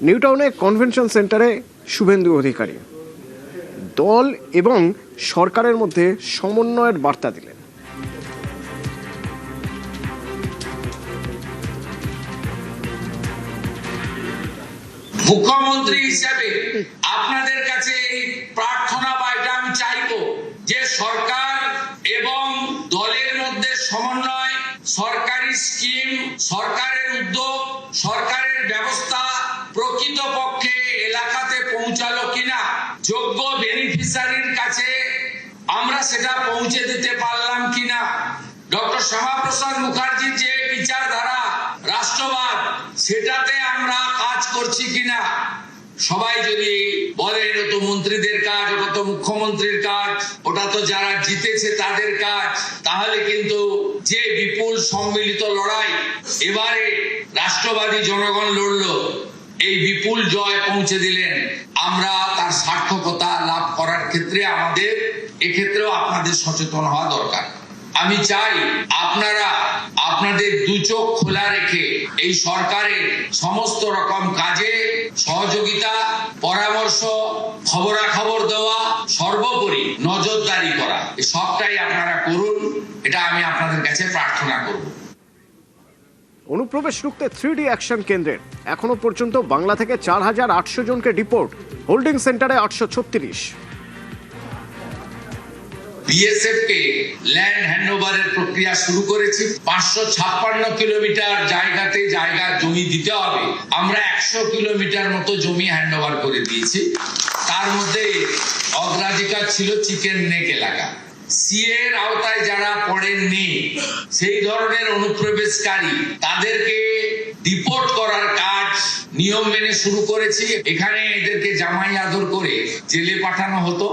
নিউটাউনে convention সেন্টারে শুভেন্দু অধিকারী দল এবং সরকারের মধ্যে সমন্বয়ের বার্তা দিলেন। মুখ্যমন্ত্রী হিসেবে আপনাদের কাছে এই প্রার্থনা বা এটা আমি চাইবো যে সরকার এবং দলের মধ্যে সমন্বয়, সরকারি স্কিম, সরকারের উদ্যোগ, সরকারের ব্যবস্থা প্রকৃতপক্ষে এলাকাতে পৌঁছালো কিনা, যোগ্য বেনিফিশিয়ারির কাছে আমরা সেটা পৌঁছে দিতে পারলাম কিনা, ডক্টর শ্যামাপ্রসাদ মুখার্জির যে বিচারধারা রাষ্ট্রবাদ সেটাতে আমরা কাজ করছি কিনা। সবাই যদি বলেন ওটা তো মন্ত্রীদের কাজ, ওটা তো মুখ্যমন্ত্রীর কাজ, ওটা তো যারা জিতেছে তাদের কাজ, তাহলে কিন্তু যে বিপুল সম্মিলিত লড়াই এবারে রাষ্ট্রবাদী জনগণ লড়লো, এই বিপুল জয় পৌঁছে দিলেন, আমরা তার সার্থকতা লাভ করার ক্ষেত্রে আমাদের এক্ষেত্রেও আপনাদের সচেতন হওয়া দরকার। আমি চাই আপনারা আপনাদের দু চোখ খোলা রেখে এই সরকারের সমস্ত রকম কাজে সহযোগিতা, পরামর্শ, খবরাখবর দেওয়া, সর্বোপরি নজরদারি করা, এই সবটাই আপনারা করুন, এটা আমি আপনাদের কাছে প্রার্থনা করব। অনুপ্রবেশ রুখতে 3D অ্যাকশন কেন্দ্রের এখনো পর্যন্ত বাংলা থেকে 4800 জনকে ডিপোর্ট, হোল্ডিং সেন্টারে 836। বিএসএফ কে ল্যান্ড হ্যান্ডওভারের প্রক্রিয়া শুরু করেছি। 556 কিলোমিটার জায়গাতে জায়গা জমি দিতে হবে, আমরা 100 কিলোমিটার মতো জমি হ্যান্ডওভার করে দিয়েছি। তার মধ্যে অগ্রাধিকার ছিল চিকেন নেক এলাকা। সিএ এর আওতায় যারা পড়েননি সেই ধরনের অনুপ্রবেশকারী তাদেরকে ডিপোর্ট করার কাজ নিয়ম মেনে শুরু করেছি। এখানে এদেরকে জামাই আদর করে জেলে পাঠানো হতো,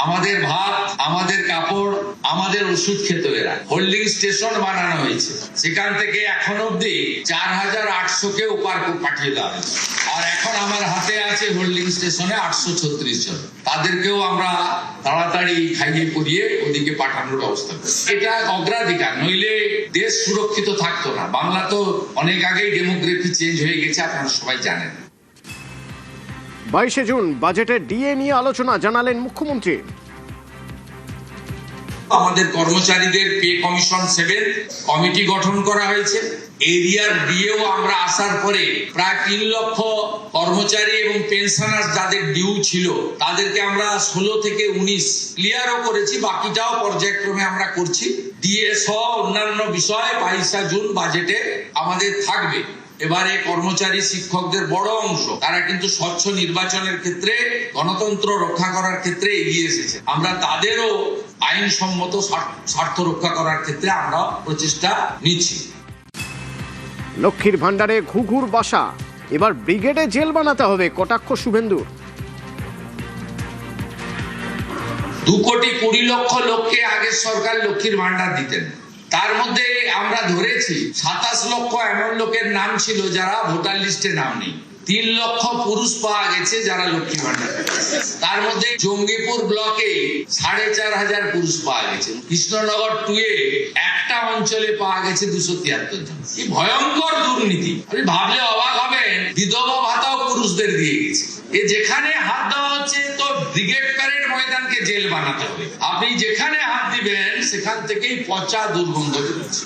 আমাদের ভাত, আমাদের কাপড়, আমাদের ওষুধ খেত এরা। হোল্ডিং স্টেশন বানানো হয়েছে, সেখান থেকে এখন অব্দি 4800 কে ওপার পাঠিয়ে দেওয়া হয়েছে। আর এখন আমার হাতে আছে হোল্ডিং স্টেশনে 836 জন, তাদেরকেও আমরা তাড়াতাড়ি খাইয়ে পরিয়ে ওদিকে পাঠানোর ব্যবস্থা করি। এটা অগ্রাধিকার, নইলে দেশ সুরক্ষিত থাকতো না। বাংলা তো অনেক আগেই ডেমোগ্রাফি চেঞ্জ হয়ে গেছে, আপনারা সবাই জানেন। 22 জুন বাজেটে ডিএ নিয়ে আলোচনা, জানালেন মুখ্যমন্ত্রী। আমাদের কর্মচারীদের পে কমিশন 7 কমিটি গঠন করা হয়েছে। এরিয়ার ডিএও আমরা আসার পরে প্রায় 3 লক্ষ কর্মচারী এবং পেনশনার যাদের ডিউ ছিল তাদেরকে আমরা 16 থেকে 19 ক্লিয়ারও করেছি, বাকিটাও পর্যায়ক্রমে আমরা করছি। ডিএ সহ অন্যান্য বিষয় 22 জুন বাজেটে আমাদের থাকবে। এবারে কর্মচারী শিক্ষকদের বড় অংশ তারা কিন্তু স্বচ্ছ নির্বাচনের ক্ষেত্রে, গণতন্ত্র রক্ষা করার ক্ষেত্রে এগিয়ে এসেছে। আমরা তাদেরও আইনসম্মত স্বার্থ রক্ষা করার ক্ষেত্রে আমরা প্রচেষ্টা নিচ্ছি। লক্ষ্মীর ভান্ডারে ঘুঘুর বাসা, এবার ব্রিগেডে জেল বানাতে হবে, কটাক্ষ শুভেন্দুর। 2,20,00,000 লোককে আগের সরকার লক্ষ্মীর ভান্ডার দিতেন, তার মধ্যে আমরা ধরেছি 27 লক্ষ এমন লোকের নাম ছিল যারা ভোটার লিস্টে নাম নেই। 3 লক্ষ পুরুষ পাওয়া গেছে যারা লক্ষ্মী ভান্ডার, তার মধ্যে জঙ্গিপুর ব্লকে 4,500 পুরুষ পাওয়া গেছে। কৃষ্ণনগর 2 এ একটা অঞ্চলে পাওয়া গেছে 273 জন। কি ভয়ঙ্কর দুর্নীতি! আপনি ভাবলে অবাক হবেন, বিধবা ভাতাও পুরুষদের দিয়ে গেছে। এ যেখানে হাত দেওয়া হচ্ছে তো ব্রিগেড প্যারেড ময়দানকে জেল বানাতে হবে। আপনি যেখানে হাত দিবেন সেখান থেকেই পচা দুর্গন্ধ বেরোচ্ছে।